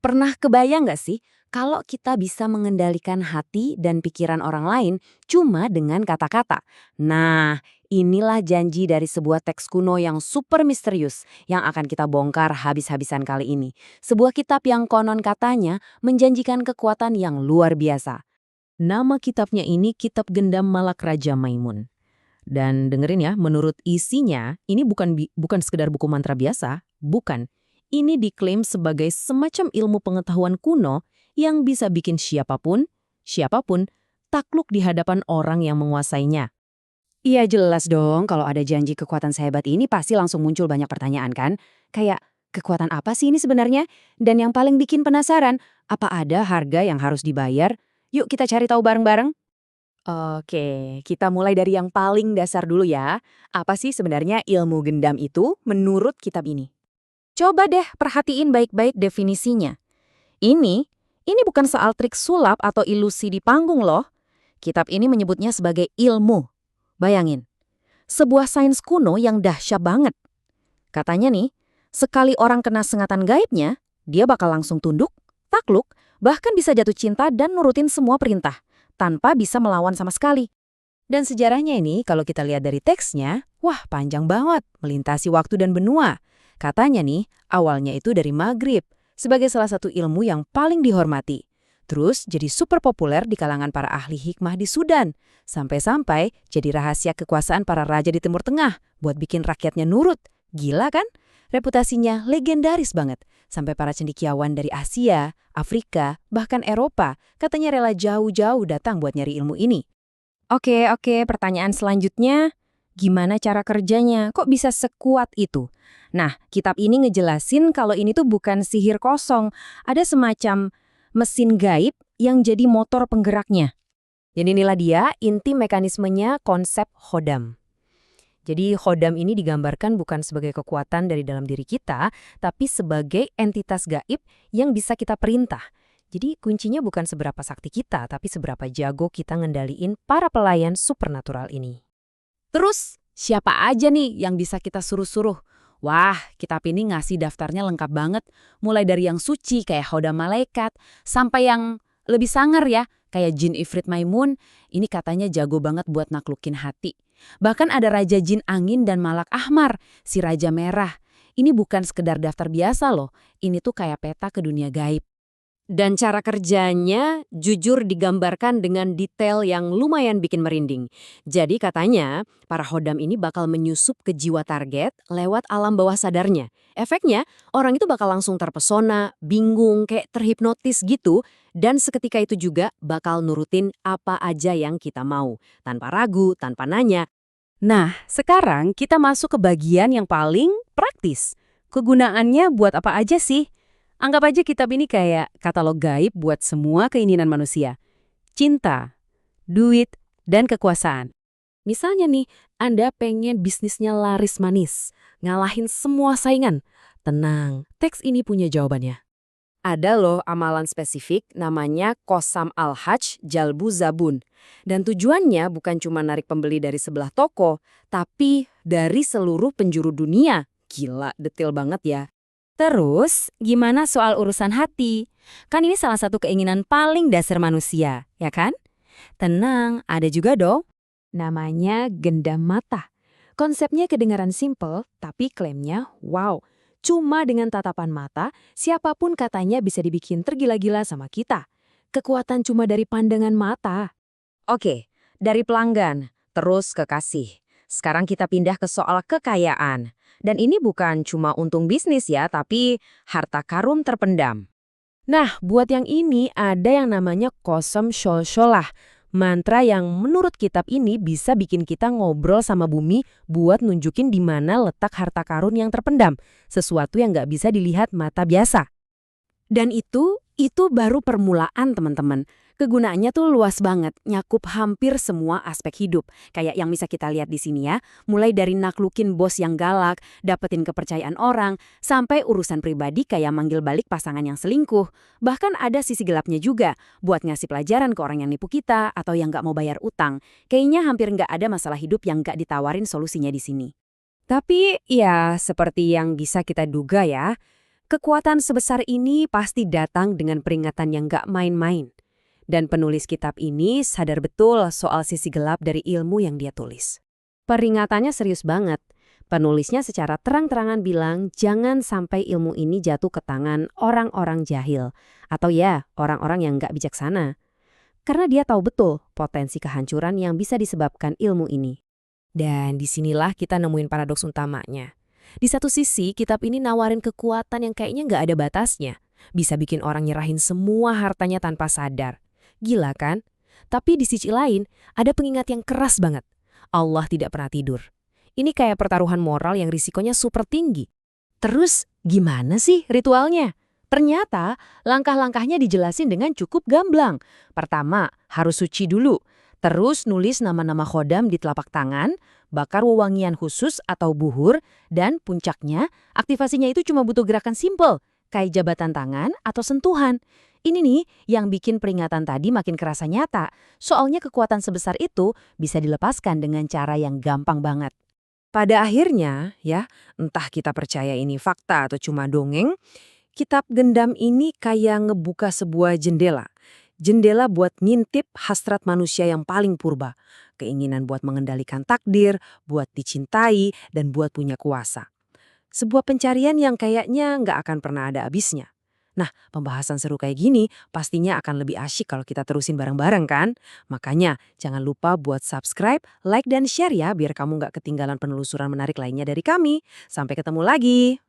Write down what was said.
Pernah kebayang nggak sih kalau kita bisa mengendalikan hati dan pikiran orang lain cuma dengan kata-kata? Nah, inilah janji dari sebuah teks kuno yang super misterius yang akan kita bongkar habis-habisan kali ini. Sebuah kitab yang konon katanya menjanjikan kekuatan yang luar biasa. Nama kitabnya ini Kitab Gendam Malak Raja Maimun. Dan dengerin ya, menurut isinya, ini bukan sekedar buku mantra biasa, bukan. Ini diklaim sebagai semacam ilmu pengetahuan kuno yang bisa bikin siapapun, takluk di hadapan orang yang menguasainya. Iya jelas dong kalau ada janji kekuatan sehebat ini pasti langsung muncul banyak pertanyaan kan? Kayak kekuatan apa sih ini sebenarnya? Dan yang paling bikin penasaran, apa ada harga yang harus dibayar? Yuk kita cari tahu bareng-bareng. Oke, kita mulai dari yang paling dasar dulu ya. Apa sih sebenarnya ilmu gendam itu menurut kitab ini? Coba deh perhatiin baik-baik definisinya. Ini, ini bukan soal trik sulap atau ilusi di panggung loh. Kitab ini menyebutnya sebagai ilmu. Bayangin, sebuah sains kuno yang dahsyat banget. Katanya nih, sekali orang kena sengatan gaibnya, dia bakal langsung tunduk, takluk, bahkan bisa jatuh cinta dan nurutin semua perintah, tanpa bisa melawan sama sekali. Dan sejarahnya ini kalau kita lihat dari teksnya, wah panjang banget, melintasi waktu dan benua. Katanya nih, awalnya itu dari Maghrib, sebagai salah satu ilmu yang paling dihormati. Terus jadi super populer di kalangan para ahli hikmah di Sudan. Sampai-sampai jadi rahasia kekuasaan para raja di Timur Tengah buat bikin rakyatnya nurut. Gila kan? Reputasinya legendaris banget. Sampai para cendekiawan dari Asia, Afrika, bahkan Eropa katanya rela jauh-jauh datang buat nyari ilmu ini. Oke, pertanyaan selanjutnya, gimana cara kerjanya? Kok bisa sekuat itu? Nah, kitab ini ngejelasin kalau ini tuh bukan sihir kosong. Ada semacam mesin gaib yang jadi motor penggeraknya. Dan inilah dia inti mekanismenya konsep Khodam. Jadi Khodam ini digambarkan bukan sebagai kekuatan dari dalam diri kita, tapi sebagai entitas gaib yang bisa kita perintah. Jadi kuncinya bukan seberapa sakti kita, tapi seberapa jago kita ngendaliin para pelayan supernatural ini. Terus, siapa aja nih yang bisa kita suruh-suruh? Wah, kitab ini ngasih daftarnya lengkap banget. Mulai dari yang suci kayak Khodam Malaikat, sampai yang lebih sangar ya, kayak Jin Ifrit Maimun. Ini katanya jago banget buat naklukin hati. Bahkan ada Raja Jin Angin dan Malak Ahmar, si Raja Merah. Ini bukan sekedar daftar biasa loh, ini tuh kayak peta ke dunia gaib. Dan cara kerjanya jujur digambarkan dengan detail yang lumayan bikin merinding. Jadi katanya, para Khodam ini bakal menyusup ke jiwa target lewat alam bawah sadarnya. Efeknya, orang itu bakal langsung terpesona, bingung, kayak terhipnotis gitu. Dan seketika itu juga bakal nurutin apa aja yang kita mau. Tanpa ragu, tanpa nanya. Nah, sekarang kita masuk ke bagian yang paling praktis. Kegunaannya buat apa aja sih? Anggap aja kitab ini kayak katalog gaib buat semua keinginan manusia. Cinta, duit, dan kekuasaan. Misalnya nih, Anda pengen bisnisnya laris manis, ngalahin semua saingan. Tenang, teks ini punya jawabannya. Ada loh amalan spesifik namanya Qasam Al-Hajj Jalbu Zabun. Dan tujuannya bukan cuma narik pembeli dari sebelah toko, tapi dari seluruh penjuru dunia. Gila, detail banget ya. Terus, gimana soal urusan hati? Kan ini salah satu keinginan paling dasar manusia, ya kan? Tenang, ada juga dong. Namanya gendam mata. Konsepnya kedengaran simple, tapi klaimnya wow. Cuma dengan tatapan mata, siapapun katanya bisa dibikin tergila-gila sama kita. Kekuatan cuma dari pandangan mata. Oke, dari pelanggan, terus ke kasih. Sekarang kita pindah ke soal kekayaan. Dan ini bukan cuma untung bisnis ya, tapi harta karun terpendam. Nah, buat yang ini ada yang namanya Qasam Sholsholah. Mantra yang menurut kitab ini bisa bikin kita ngobrol sama bumi buat nunjukin di mana letak harta karun yang terpendam. Sesuatu yang nggak bisa dilihat mata biasa. Dan itu baru permulaan teman-teman. Kegunaannya tuh luas banget, nyakup hampir semua aspek hidup. Kayak yang bisa kita lihat di sini ya, mulai dari naklukin bos yang galak, dapetin kepercayaan orang, sampai urusan pribadi kayak manggil balik pasangan yang selingkuh. Bahkan ada sisi gelapnya juga, buat ngasih pelajaran ke orang yang nipu kita atau yang nggak mau bayar utang. Kayaknya hampir nggak ada masalah hidup yang nggak ditawarin solusinya di sini. Tapi ya seperti yang bisa kita duga ya, Kekuatan sebesar ini pasti datang dengan peringatan yang gak main-main. Dan penulis kitab ini sadar betul soal sisi gelap dari ilmu yang dia tulis. Peringatannya serius banget. Penulisnya secara terang-terangan bilang jangan sampai ilmu ini jatuh ke tangan orang-orang jahil. Atau ya, orang-orang yang gak bijaksana. Karena dia tahu betul potensi kehancuran yang bisa disebabkan ilmu ini. Dan disinilah kita nemuin paradoks utamanya. Di satu sisi, kitab ini nawarin kekuatan yang kayaknya nggak ada batasnya. Bisa bikin orang nyerahin semua hartanya tanpa sadar. Gila kan? Tapi di sisi lain, ada pengingat yang keras banget. Allah tidak pernah tidur. Ini kayak pertaruhan moral yang risikonya super tinggi. Terus, gimana sih ritualnya? Ternyata, langkah-langkahnya dijelasin dengan cukup gamblang. Pertama, harus suci dulu. Terus nulis nama-nama khodam di telapak tangan, bakar wewangian khusus atau buhur, dan puncaknya, aktivasinya itu cuma butuh gerakan simple, kayak jabatan tangan atau sentuhan. Ini nih yang bikin peringatan tadi makin kerasa nyata, soalnya kekuatan sebesar itu bisa dilepaskan dengan cara yang gampang banget. Pada akhirnya, ya, entah kita percaya ini fakta atau cuma dongeng, kitab Gendam ini kayak ngebuka sebuah jendela. Jendela buat ngintip hasrat manusia yang paling purba. Keinginan buat mengendalikan takdir, buat dicintai, dan buat punya kuasa. Sebuah pencarian yang kayaknya nggak akan pernah ada habisnya. Nah, pembahasan seru kayak gini pastinya akan lebih asyik kalau kita terusin bareng-bareng kan? Makanya, jangan lupa buat subscribe, like, dan share ya biar kamu nggak ketinggalan penelusuran menarik lainnya dari kami. Sampai ketemu lagi!